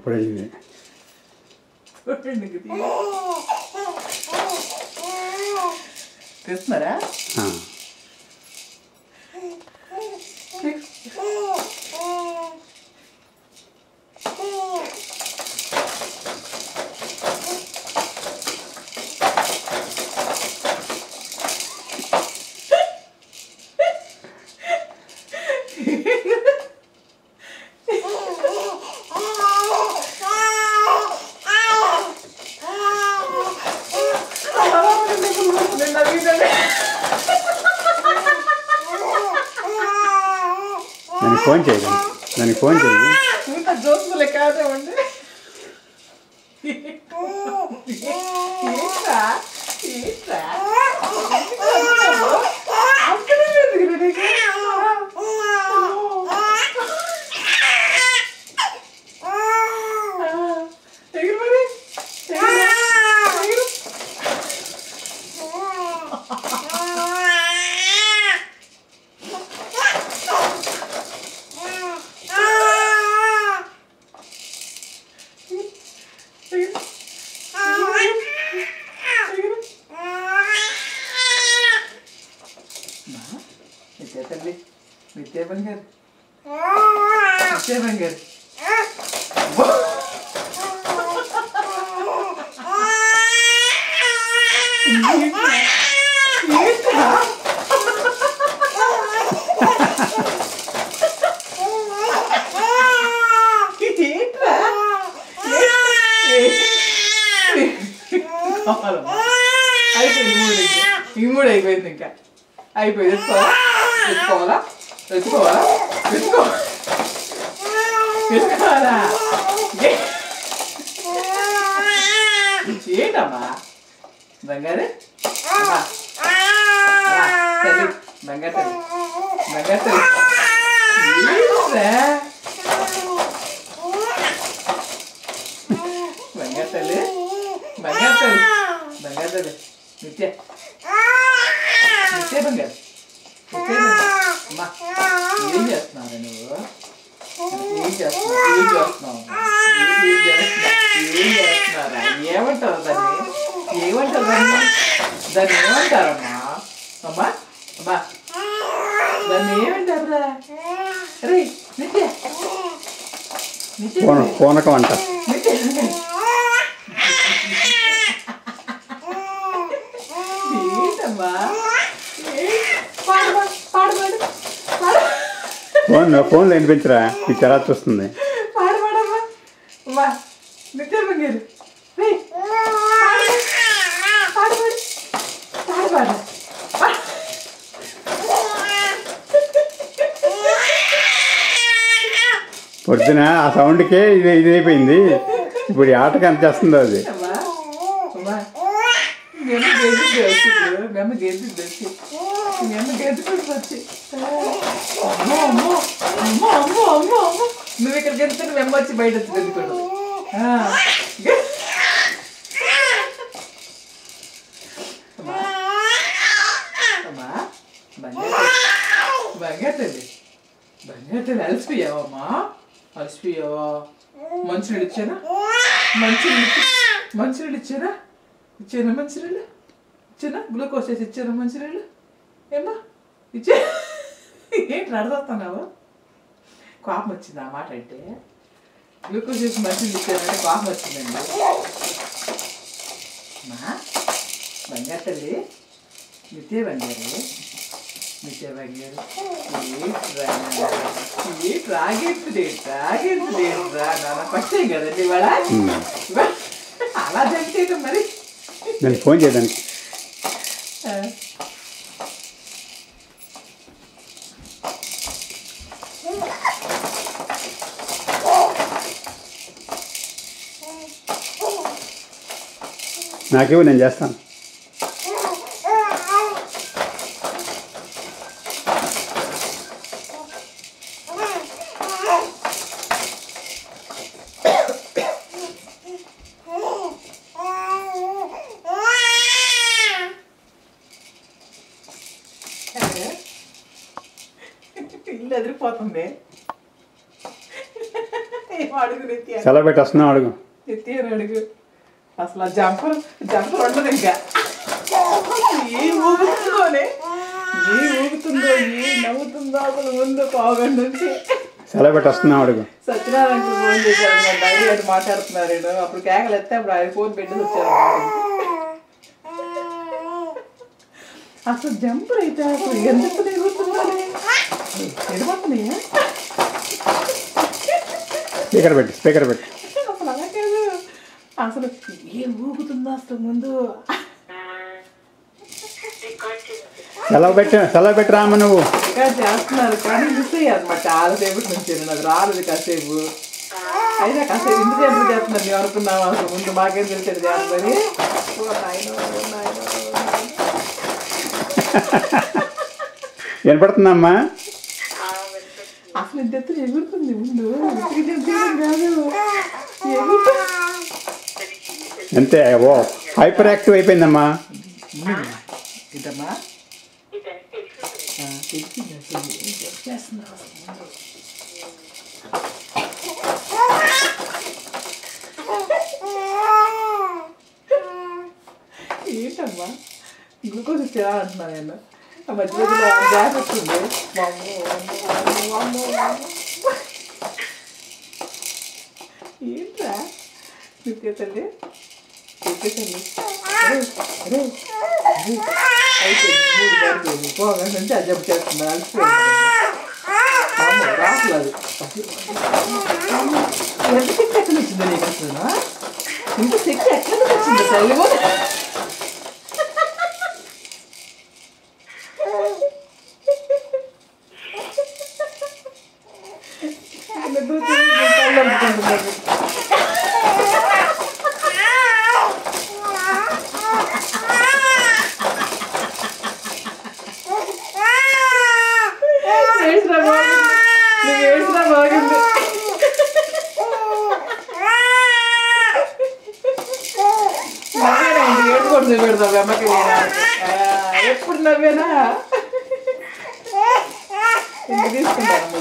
అప్పుడైంది. తెస్తున్నారా? Phone చేయండి, దానికి phone చేయండి. ఇంకా జోకులే కాదేమండి. నిత్య బంగారు అయిపోయింది. ఈ మూడు అయిపోయింది. ఇంకా అయిపోయింది. తెచ్చుకోవాలా తెచ్చుకోవాలా తెచ్చుకోవాలా తెచ్చుకోవాలా ఏంటమ్మా బంగారు తల్లి బంగారు తల్లి బంగారు తల్లి బంగారు తల్లి బంగారు తల్లి బంగారు తల్లి నిత్య నిత్య బంగారు అమ్మా ఏం చేస్తున్నావు నువ్వు? ఏం చేస్తున్నావు? ఏమంటారా? ఏమంటారు దాన్ని? ఏమంటారు ఏమంటారమ్మా? అమ్మా అమ్మా దాన్ని ఏమంటారా? రే నిత్య నిత్య పూనకం అంట. ఏంటమ్మా ఫోన్లో వినిపించరా? మీకు తర్వాత చూస్తుంది. పొద్దున ఆ సౌండ్కే ఇది అయిపోయింది. ఇప్పుడు ఈ ఆటకి ఎంత చేస్తుందో అది. నువ్వు ఇక్కడ గెలుచుకుని మేము వచ్చి బయట వచ్చి గెలుచుకోడు. బంగారు తల్లి బంగారు తల్లి అలసిపోయావమ్మా? అలసిపోయావా? మంచినీళ్ళు ఇచ్చానా? మంచినీళ్ళు ఇచ్చానా? ఇచ్చానా మంచినీళ్ళు? ఇచ్చానా? గ్లూకోజ్ వేసి ఇచ్చానా మంచినీళ్ళు? ఏమ్మా ఇచ్చా? ఏంటి నడదొస్తున్నావు? కోపం వచ్చింది ఆ మాట అంటే? గ్లూకోజ్ వేసి మంచినీళ్ళు ఇచ్చానంటే కోపం వచ్చిందండి. మా బంగారు తల్లి నిత్య బంగారు నిత్య బంగారు రాగేట్రా నాన్న పట్టాయి కదండి ఇవాళ. అలా జరిగేది మరి. నేను ఫోన్ చేయడానికి నాకేమో నేను చేస్తాను. ఇల్లు ఎదిరిపోతుంది. అడుగు నిత్య సెలవు పెట్టి వస్తున్నాం అడుగు. నిత్య అడుగు. అసలు జంపర్ ఉండదు ఇంకా. ఏం ఊగుతుందోనే, ఏం ఊగుతుందో, ఏం నవ్వుతుందో అసలు ముందు పావుగంట నుంచి. సెలవు పెట్టి వస్తున్నాం అడుగు. సత్యనారాయణకి ఫోన్ చేశారు, డైరీ అని మాట్లాడుతున్నారు. అప్పుడు కేకలు ఎత్తే అప్పుడు ఆయన ఫోన్ పెట్టేసి వచ్చారు. అసలు జంపర్ అయితే అసలు ఎంత ఎగురుతున్నానే, ఎడబడుతున్నాయా? స్పీకర్ పెట్టి అసలు అలా కాదు, అసలు ఏం ఊగుతుందో అసలు ముందు. సెలవు పెట్టి రామ్మ నువ్వు. ఇంకా చేస్తున్నారు కానీ మిస్ అయ్యారు అనమాట చాలాసేపటి నుంచి. నాకు రాలేదు కాసేపు, అయినా కాసేపు ఇంతసేపు చేస్తున్నారు. మేము అనుకున్నాము అసలు ముందు మాకేం తెలిసేది చేస్తుందని. వినపడుతుందమ్మా? అసలు ఇంత ఎత్తున ఎగురుతుంది ముందు, కాదు అంతే. ఓ హైపర్ యాక్టివ్ అయిపోయిందమ్మా. ఇదమ్మా ఏంటమ్మా గ్లూకోజ్ ఇచ్చారా అంటున్నాను నేను. ఆ మధ్య మధ్యలో గ్యాస్ వస్తుంది. ఏంట్రా నిత్య తల్లి, అయితే 3 గంటలు పోగంట నుంచి అది జబ్బు చేస్తుంది. అలసిపోయింది రాసలేదు. ఎంత శక్తి ఎక్కడి వచ్చిందో నీకు అసలు? ఇంత శక్తి ఎక్కడి నుంచి వచ్చిందో తల్లి? ఏడ్చినా బాగుంది. నవ్వేనా ఇంటి ఏడుకోండి పెడతావు అమ్మకి. ఎప్పుడు నవ్వేనా ఇంటికి తీసుకుంటాను.